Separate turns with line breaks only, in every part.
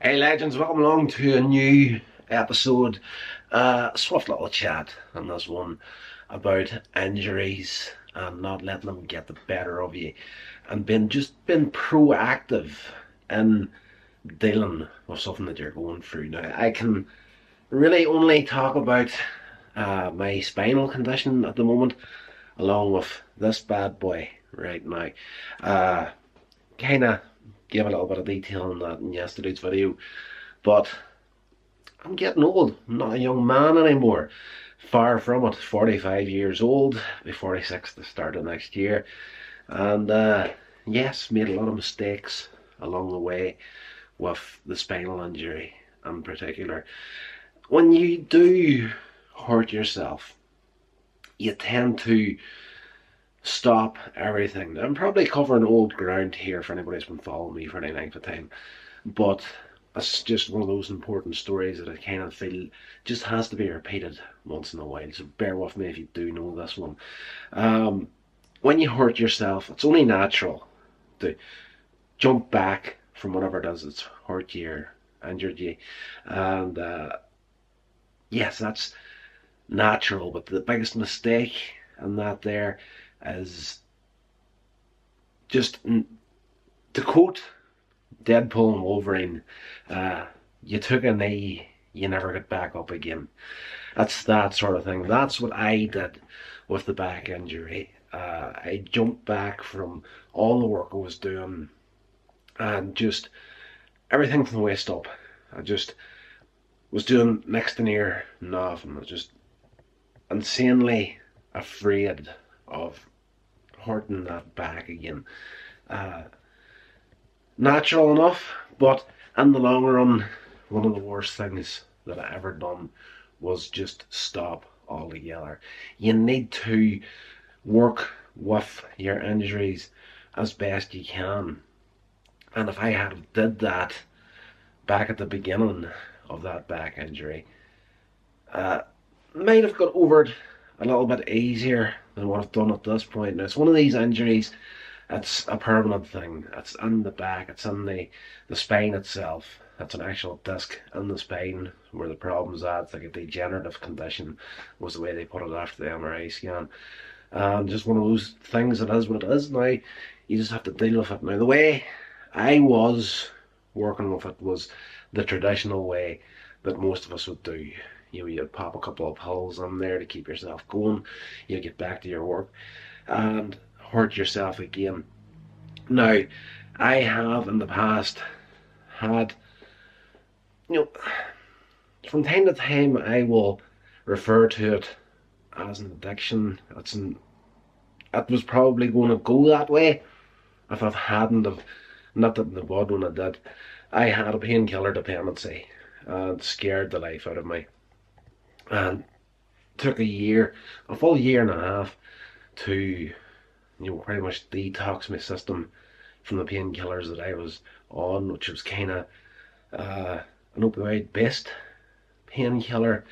Hey legends, welcome along to a new episode. Swift little chat on this one about injuries and not letting them get the better of you, and being proactive in dealing with something that you're going through. Now, I can really only talk about my spinal condition at the moment, along with this bad boy right now. Kind of gave a little bit of detail on that in yesterday's video, but I'm getting old. I'm not a young man anymore. Far from it. 45 years old, be 46 the start of next year. And yes, made a lot of mistakes along the way with the spinal injury in particular. When you do hurt yourself, you tend to stop everything. I'm probably covering old ground here for anybody who's been following me for any length of time, but it's just one of those important stories that I kind of feel just has to be repeated once in a while, so bear with me if you do know this one. When you hurt yourself, it's only natural to jump back from whatever it is that's hurt you or injured you, and yes, that's natural, but the biggest mistake in that there is just, to quote Deadpool and Wolverine, you took a knee, you never get back up again. That's that sort of thing. That's what I did with the back injury. I jumped back from all the work I was doing and just everything from the waist up. I just was doing next to near nothing. I was just insanely afraid of hurting that back again. Natural enough, but in the long run, one of the worst things that I ever done was just stop altogether. You need to work with your injuries as best you can. And if I had did that back at the beginning of that back injury, might have got over it a little bit easier than what I've done at this point. Now, it's one of these injuries, it's a permanent thing. It's in the back, it's in the spine itself. It's an actual disc in the spine where the problem's at. It's like a degenerative condition, was the way they put it after the MRI scan. Just one of those things that is what it is now. You just have to deal with it. Now, the way I was working with it was the traditional way that most of us would do. You know, you'd pop a couple of pills in there to keep yourself going. You'd get back to your work and hurt yourself again. Now, I have in the past had, from time to time I will refer to it as an addiction. It was probably going to go that way if I hadn't have nipped it in the bud when I did. I had a painkiller dependency and scared the life out of me. And took a full year and a half to, pretty much detox my system from the painkillers that I was on, which was kind of an opioid-based painkiller.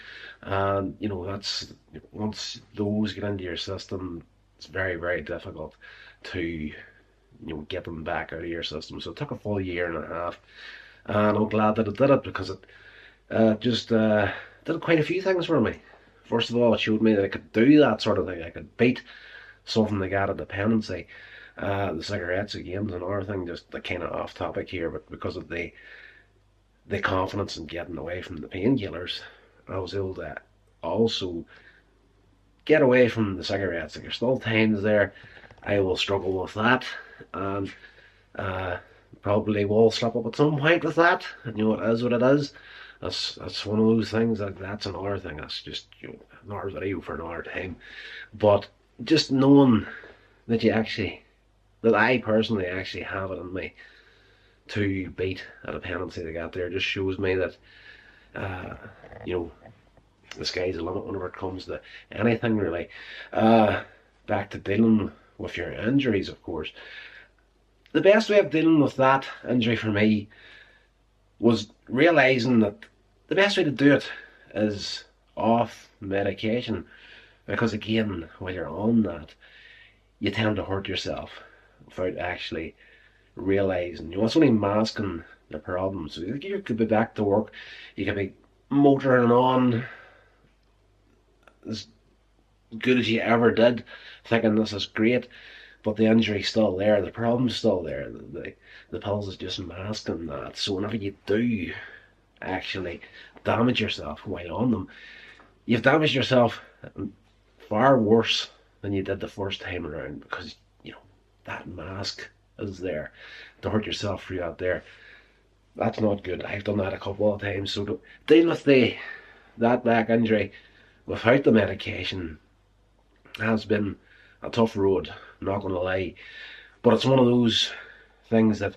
And that's, once those get into your system, it's very, very difficult to get them back out of your system. So it took a full year and a half, and I'm glad that it did it, because it just did quite a few things for me. First of all, it showed me that I could do that sort of thing. I could beat something like that, a dependency. The cigarettes again is another thing, just kind of off topic here, but because of the confidence in getting away from the painkillers, I was able to also get away from the cigarettes. Like, there's still times there I will struggle with that, and probably will slip up at some point with that. And it is what it is. That's one of those things. That's another thing. That's just another video for another time. But just knowing that I personally actually have it in me to beat a dependency like that there just shows me that the sky's the limit whenever it comes to anything really. Back to dealing with your injuries, of course. The best way of dealing with that injury for me was realizing that the best way to do it is off medication, because again, while you're on that, you tend to hurt yourself without actually realizing. It's only masking the problem. So you could be back to work, you could be motoring on as good as you ever did, thinking this is great, but the injury's still there, the problem's still there. The pills is just masking that. So whenever you do actually damage yourself while on them, you've damaged yourself far worse than you did the first time around, because that mask is there to hurt yourself through that there. That's not good. I've done that a couple of times. So to deal with that back injury without the medication has been a tough road, not going to lie. But it's one of those things that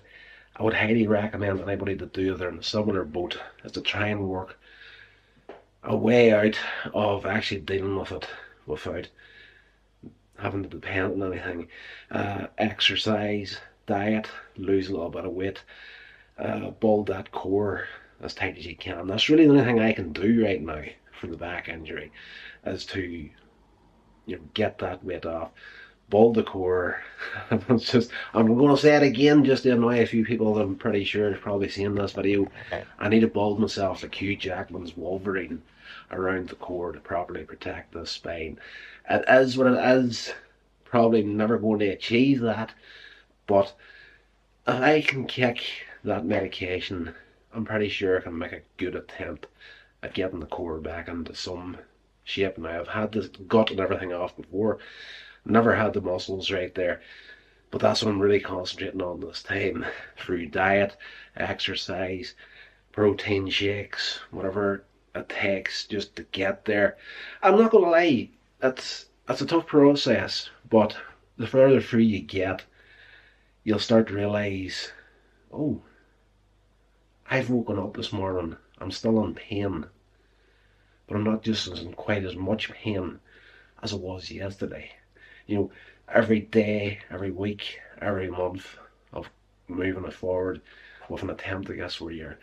I would highly recommend anybody to do if they're in a similar boat, is to try and work a way out of actually dealing with it without having to depend on anything. Exercise, diet, lose a little bit of weight, build that core as tight as you can. That's really the only thing I can do right now for the back injury, is to get that weight off, build the core. It's just, I'm going to say it again just to annoy a few people that I'm pretty sure have probably seen this video. I need to build myself like Hugh Jackman's Wolverine around the core to properly protect the spine. It is what it is. Probably never going to achieve that, but if I can kick that medication, I'm pretty sure I can make a good attempt at getting the core back into some shape. Now, I've had the gut and everything off before, never had the muscles right there, but that's what I'm really concentrating on this time, through diet, exercise, protein shakes, whatever it takes just to get there. I'm not gonna lie, it's a tough process, but the further through you get, you'll start to realise, oh, I've woken up this morning, I'm still in pain, but I'm not just in quite as much pain as I was yesterday. Every day, every week, every month of moving it forward with an attempt, I guess, where you're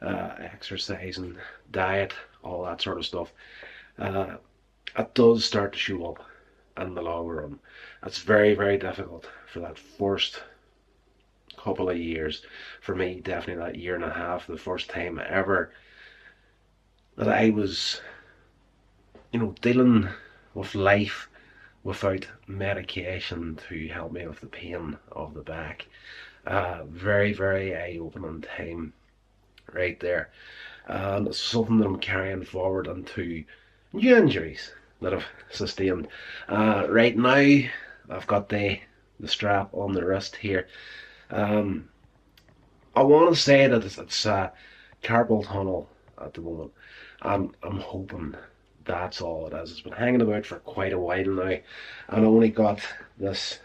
exercising, diet, all that sort of stuff, it does start to show up in the long run. It's very, very difficult for that first couple of years. For me, definitely that year and a half, the first time ever that I was, dealing with life without medication to help me with the pain of the back. Very, very eye-opening time right there. And it's something that I'm carrying forward into new injuries that I've sustained. Right now, I've got the strap on the wrist here. I want to say that it's carpal tunnel at the moment. I'm hoping that's all it is. It's been hanging about for quite a while now, and I only got this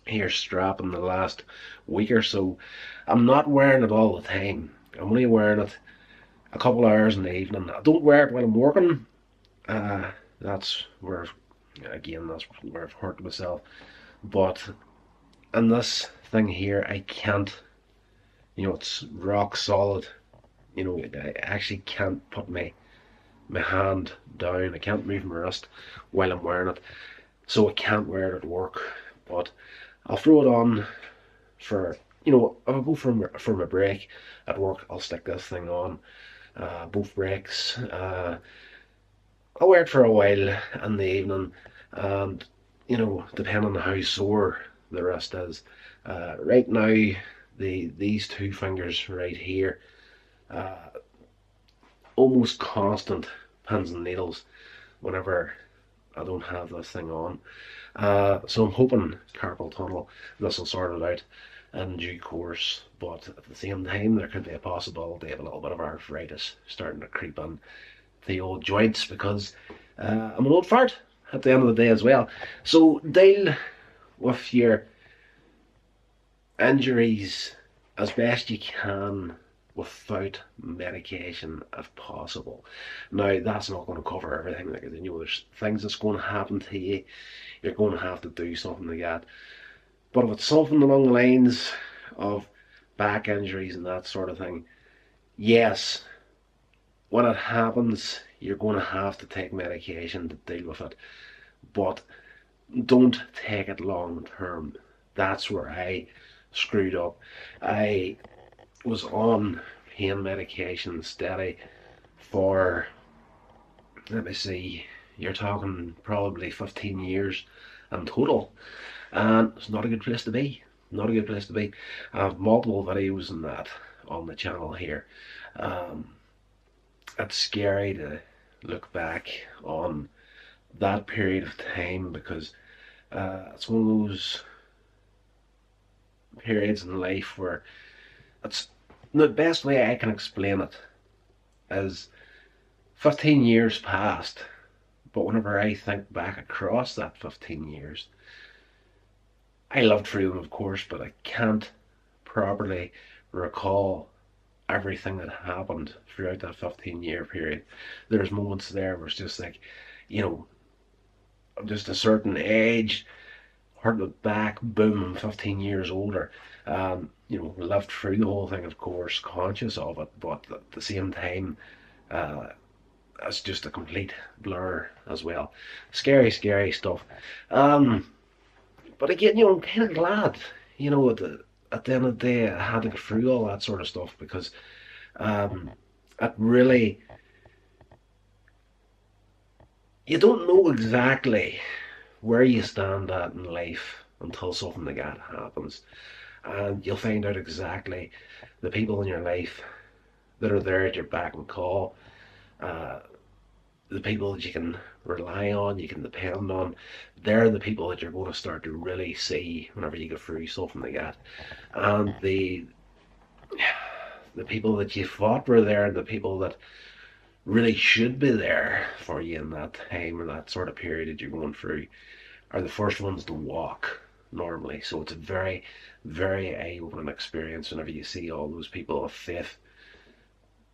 here strap in the last week or so. I'm not wearing it all the time. I'm only wearing it a couple of hours in the evening. I don't wear it when I'm working. That's where, again, that's where I've hurt myself. But in this thing here, I can't, it's rock solid. I actually can't put my hand down. I can't move my wrist while I'm wearing it, so I can't wear it at work. But I'll throw it on for, if I go for my break at work, I'll stick this thing on. Both breaks. I'll wear it for a while in the evening, and depending on how sore the wrist is. Right now, these two fingers right here, almost constant pins and needles whenever I don't have this thing on. So I'm hoping carpal tunnel, this will sort it out in due course, but at the same time there could be a possibility of a little bit of arthritis starting to creep in the old joints, because I'm an old fart at the end of the day as well. So deal with your injuries as best you can without medication if possible. Now, that's not going to cover everything. There's things that's going to happen to you. You're going to have to do something like that. But if it's something along the lines of back injuries and that sort of thing, yes, when it happens, you're going to have to take medication to deal with it. But don't take it long term. That's where I screwed up. I was on pain medication steady for, let me see, you're talking probably 15 years in total, and it's not a good place to be. Not a good place to be. I have multiple videos on that on the channel here. Um, it's scary to look back on that period of time because it's one of those periods in life where it's the best way I can explain it is 15 years passed, but whenever I think back across that 15 years, I loved freedom, of course, but I can't properly recall everything that happened throughout that 15-year period. There's moments there where it's just like, you know, I'm just a certain age, heart look back, boom, I'm 15 years older. You know, lived through the whole thing, of course, conscious of it, but at the same time, uh, it's just a complete blur as well. Scary, scary stuff. But again, you know, I'm kind of glad, you know, at the end of the day, I had to go through all that sort of stuff because it really, you don't know exactly where you stand at in life until something like that happens. And you'll find out exactly the people in your life that are there at your beck and call, uh, the people that you can rely on, you can depend on. They're the people that you're going to start to really see whenever you go through something like that. And the people that you thought were there, the people that really should be there for you in that time or that sort of period that you're going through, are the first ones to walk normally. So it's a very, very eye-opening experience whenever you see all those people of faith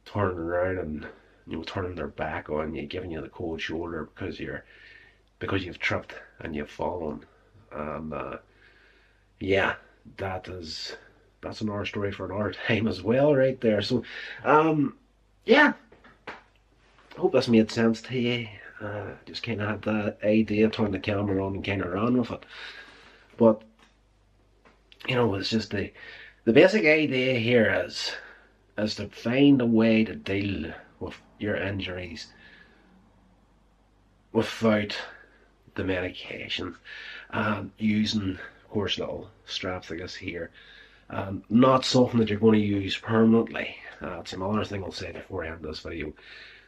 turning around and, you know, turning their back on you, giving you the cold shoulder because you've tripped and you've fallen. And yeah, that's another story for another time as well, right there. So yeah, I hope this made sense to you. Just kind of had that idea, turned the camera on and kind of ran with it. But, you know, it's just the basic idea here is to find a way to deal with your injuries without the medication, using, of course, little straps like this here. Not something that you're going to use permanently. It's another thing I'll say before I end this video.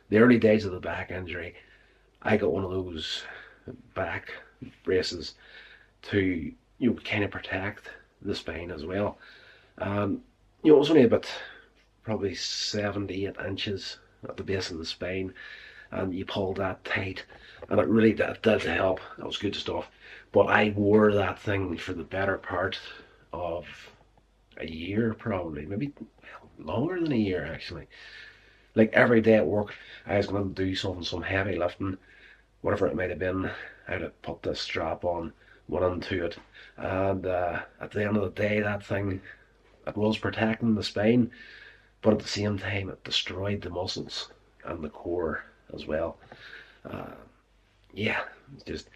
The early days of the back injury, I got one of those back braces to, you know, kind of protect the spine as well. You know, it was only about probably 7 to 8 inches at the base of the spine, and you pulled that tight, and it really did help. That was good stuff. But I wore that thing for the better part of a year, probably, maybe longer than a year actually. Like every day at work, I was going to do some heavy lifting, whatever it might have been. I'd have put this strap on, went into it, and at the end of the day, that thing, it was protecting the spine, but at the same time, it destroyed the muscles and the core as well. Yeah, it's just,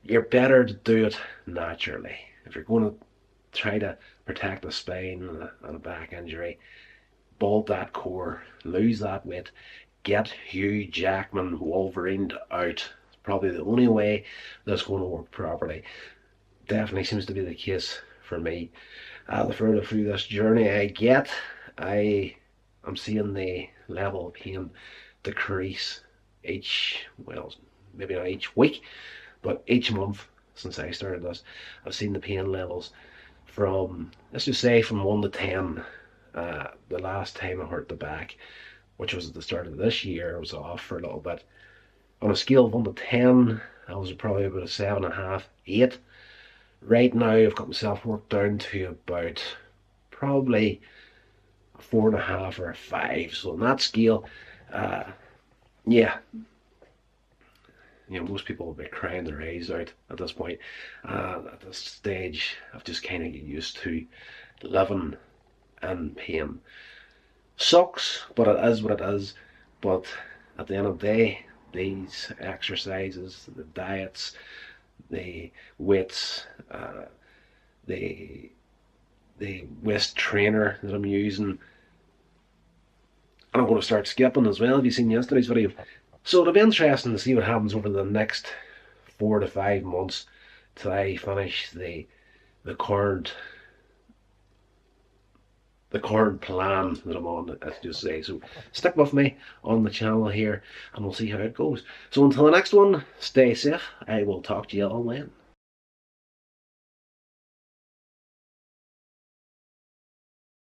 you're better to do it naturally. If you're going to try to protect the spine and a back injury, bolt that core, lose that weight, get Hugh Jackman Wolverine out. It's probably the only way that's going to work properly. Definitely seems to be the case for me. The further through this journey I get, I'm seeing the level of pain decrease each, well, maybe not each week, but each month since I started this. I've seen the pain levels from, let's just say, from 1 to 10. The last time I hurt the back, which was at the start of this year, I was off for a little bit. On a scale of 1 to 10, I was probably about a 7.5, 8. Right now, I've got myself worked down to about probably a 4.5 or a 5. So on that scale, yeah, you know, most people will be crying their eyes out at this point. At this stage, I've just kind of get used to living in pain. Sucks, but it is what it is. But at the end of the day, these exercises, the diets, the weights, the the waist trainer that I'm using, and I'm going to start skipping as well. Have you seen yesterday's video? So it'll be interesting to see what happens over the next 4 to 5 months till I finish the current plan that I'm on, let's just say. So stick with me on the channel here and we'll see how it goes. So until the next one, stay safe. I will talk to you all then.